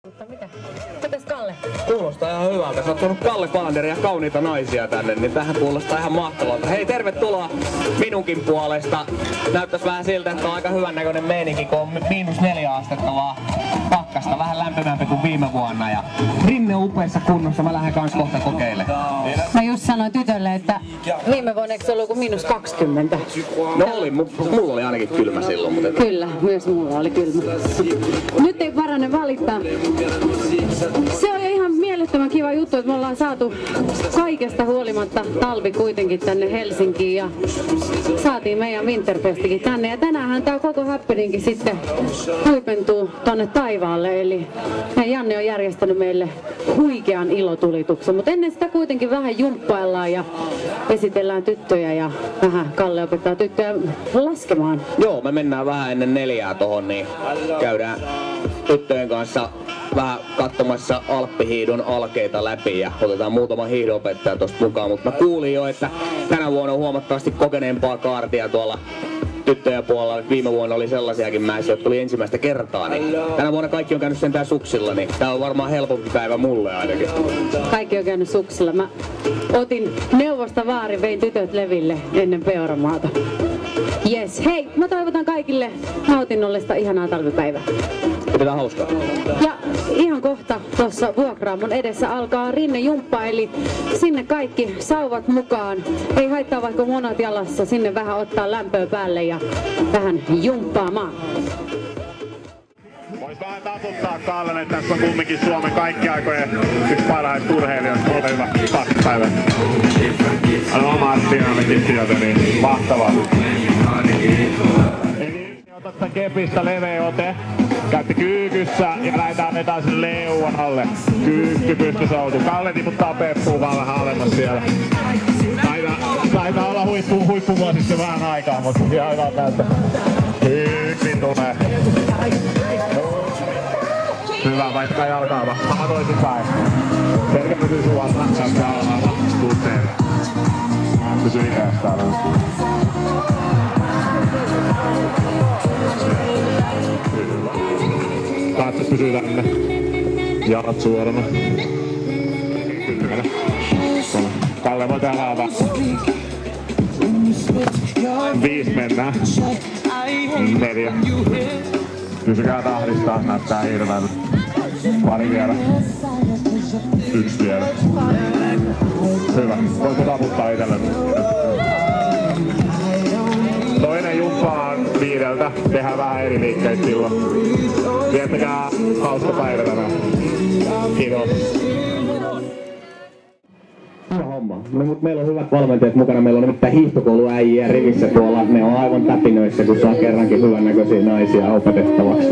Mutta mitä? Mitäs Kalle? Kuulostaa ihan hyvältä. Sä oot tuonut Kalle Palanderin ja kauniita naisia tänne, niin tähän kuulostaa ihan mahtavalta. Hei, tervetuloa minunkin puolesta. Näyttäis vähän siltä, että on aika hyvän näköinen meininki, kun on -4 astetta vaan pakkasta. Vähän lämpimämpi kuin viime vuonna. Ja rinne upeassa kunnossa. Mä lähden kans kohta kokeilemaan. Mä just sanoin tytölle, että viime vuonna eikö se ollut kuin -20? No oli, mulla oli ainakin kylmä silloin. Mutta... Kyllä, myös mulla oli kylmä. Nyt ei parane valittaa. Se on jo ihan mielettömän kiva juttu, että me ollaan saatu kaikesta huolimatta talvi kuitenkin tänne Helsinkiin ja saatiin meidän Winterfestikin tänne. Ja tänäänhän tää koko happeningi sitten huipentuu tonne taivaalle, eli Janne on järjestänyt meille huikean ilotulituksen, mutta ennen sitä kuitenkin vähän jumppaillaan ja esitellään tyttöjä ja vähän Kalle opettaa tyttöjä laskemaan. Joo, me mennään vähän ennen 4 tohon, niin käydään tyttöjen kanssa vähän katsomassa Alppihiidon alkeita läpi ja otetaan muutama hiihdonopettaja tosta mukaan, mutta mä kuulin jo, että tänä vuonna on huomattavasti kokeneempaa kaartia tuolla tyttöjen puolella. Viime vuonna oli sellaisiakin mäisiä, jotka tuli ensimmäistä kertaa, niin tänä vuonna kaikki on käynyt sentään suksilla, niin tää on varmaan helpompi päivä mulle ainakin. Kaikki on käynyt suksilla. Mä otin neuvosta vaarin, vein tytöt leville ennen Peuramaata. Yes, hei, mä toivotan kaikille nautinnollista ihanaa talvipäivää. Pidetään hauskaa. Ja ihan kohta tuossa vuokraamon edessä alkaa rinnejumppa, eli sinne kaikki sauvat mukaan. Ei haittaa vaikka monat jalassa, sinne vähän ottaa lämpöä päälle ja vähän jumppaamaan. Vois vähän taputtaa Kallelle, että tässä on kumminkin Suomen kaikki aikojen yksi parhaista urheilijoista. Ole hyvä, päivä. Älä omaa dynamitin sieltä, niin mahtavaa. Eli ota sitä kepistä leveä ote. Käytti kyykyssä ja lähdetään sinne leuan alle. Kyykky pystysoutu. Kalle tiputtaa peppuun vaan vähän alemmas siellä. Taitaa olla huippuvuosissa vähän aikaa, mutta ihan hyvä näyttää. Kyykki tulee. Hyvä, vaihtaa jalkaa vaan. Sama toisinpäin. Selkä pysyy suorana. Tästä alhaalla. Tuutteen. Pysyy ikäistä täällä. Katsos pysyy tänne. Jalat suorana. 10. Kalle voi tehdä vähän. 5 mennään. 4. Pysykää tahdista, näyttää hirveältä. Pari vielä. 1 vielä. Hyvä. Voitko taputtaa itelle? Toinen jumppa on 5. Tehdään vähän eri liikkeitä silloin. Viettäkää hauska päivä tänään. Kiitos. Hyvä homma. No, mutta meillä on hyvät valmentajat mukana. Meillä on nimittäin hiihtokouluäijiä rivissä tuolla. Ne on aivan täpinöissä, kun saa kerrankin hyvännäköisiä naisia opetettavaksi.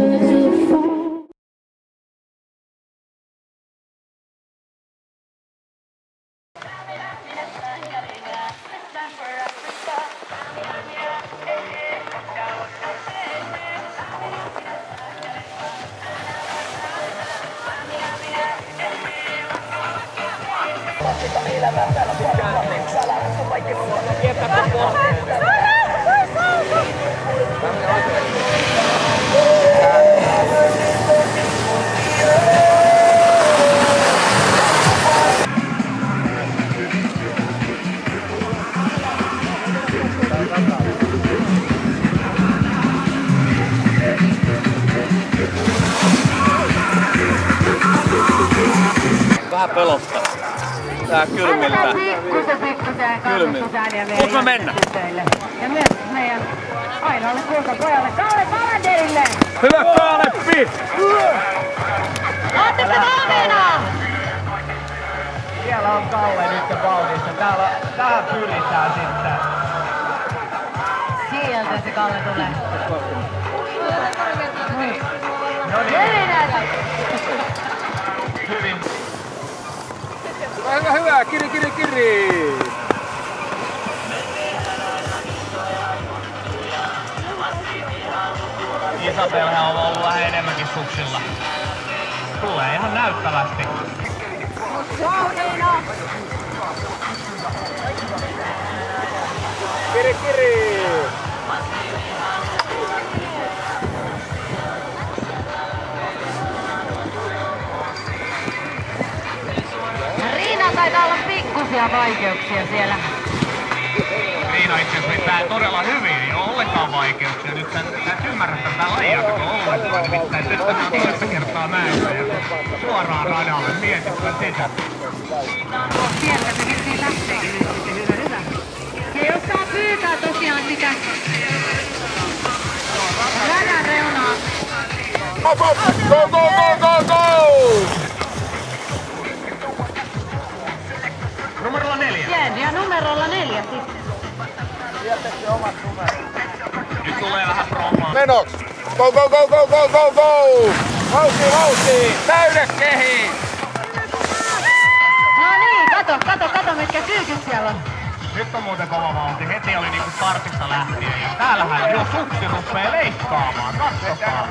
Vähän pelottaa. Tää kylmiltä. Voinko mä mennä? Ja myös meidän ainoalle kultapojalle Kalle Palanderille! Hyvä Kaaleppi! Ootteko valmiina? Siellä on Kalle nyt vauhdissa. Tähän pyritään sitten. Sieltä se Kalle tulee. No niin. Hyvin. Hyvä, kiri! Isabelhän on ollut vähän enemmänkin suksilla. Tulee ihan näyttävästi. Vauhdina! Kiri! uusia vaikeuksia siellä. Niin, itse asiassa vetää todella hyvin, ei ole ollenkaan vaikeuksia. Nyt sä ymmärrät tätä lajia ollenkaan, nimittäin nyt tämä on toista kertaa näin ja suoraan radalle, mietitpä sitä. Sieltä se vissiin lähtee. Ja jos saa pyytää tosiaan sitä radan reunaa. Go, go, go, go, go, go! Numerolla 4. Ja numerolla 4 sitten. Nyt tulee vähän promaa. Menoks! Go, go, go, go, go, go, go! Vauhti, vauhti! Täydet kehiin! No niin, kato mitkä kyykyt siellä on. Nyt on muuten kova vauhti. Heti oli niinku startista lähtien. Ja täällähän jo suksi ruppee leikkaamaan. Katsokaa.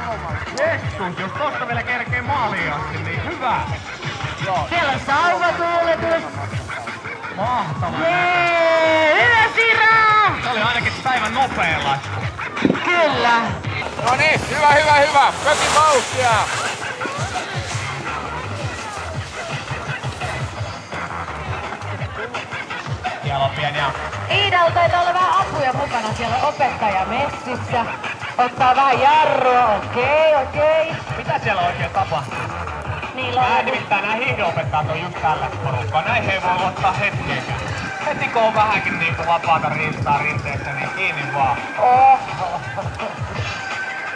Jessus, jos tosta vielä kerkee maaliin asti, niin hyvä. Siellä on sauvatuuletus. Mahtava. Jee, hyvä Sira! Se oli ainakin päivän nopea lasku. Kyllä. No niin, hyvä. Kökin vauhtia! Siellä on pieniä. Iidalla taitaa olla vähän apuja mukana. Siellä on opettaja messissä. Ottaa vähän jarrua. Okei. Mitä siellä oikein tapahtuu? Niillä on Nimittäin nämä hiihdoopettajat on just tällaista porukkaa. Näihin ei voi ottaa hetkeäkään. Heti kun on vähänkin niinku vapaata riistaa rinteessä, niin kiinni vaan.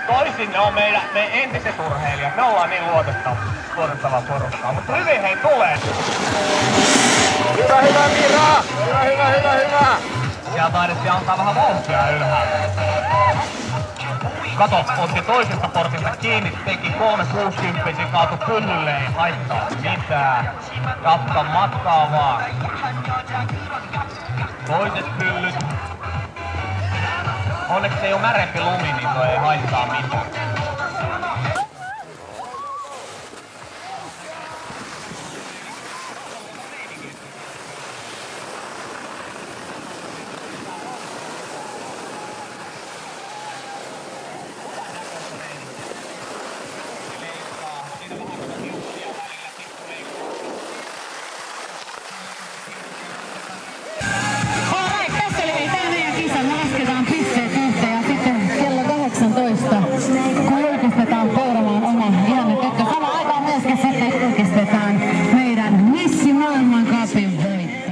Toisin ne on meidän entiset urheilijat. Me ollaan niin luotettava porukkaa. Mutta hyvin hei tulee. Hyvä, Mira! Hyvä! Siellä taidettiin antaa vähän vauhtia ylhäällä. Kato, otti toisesta portista kiinni, teki 360 kaatu pyllylle, ei haittaa mitään. Jatka matkaa vaan. Toiset pyllyt. Onneksi ei oo märempi lumi, niin toi ei haittaa mitään. kun julkistetaan Peuramaan oma ihanne tyttö. Samaan aikaan myöskin sitten julkistetaan meidän Missi Maailmancupin voittaja.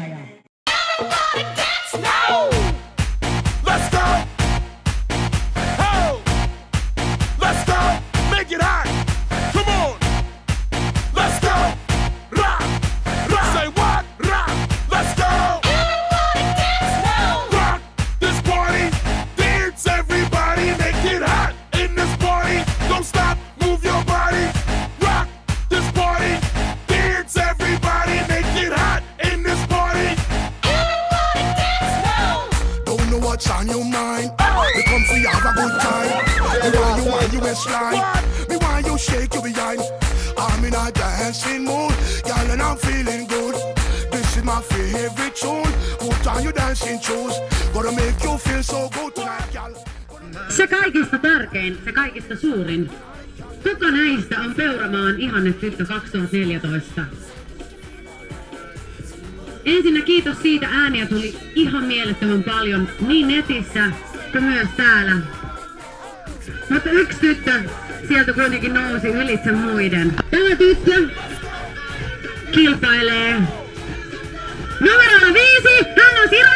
What's on your mind? We come for you have a good time. Me want you waistline. Me want you shake your behind. I'm in a dancing mood, girl, and I'm feeling good. This is my favorite tune. Put on your dancing shoes. Gonna make you feel so good tonight, girl. Se kaikista tärkein, se kaikista suurin. Kuka näistä on Peuramaan ihanne tyttö 2014? Ensinnä kiitos siitä, ääniä tuli ihan mielettömän paljon niin netissä kuin myös täällä. Mutta yksi tyttö sieltä kuitenkin nousi ylitse muiden. Tämä tyttö kilpailee numerolla 5, hän on Sira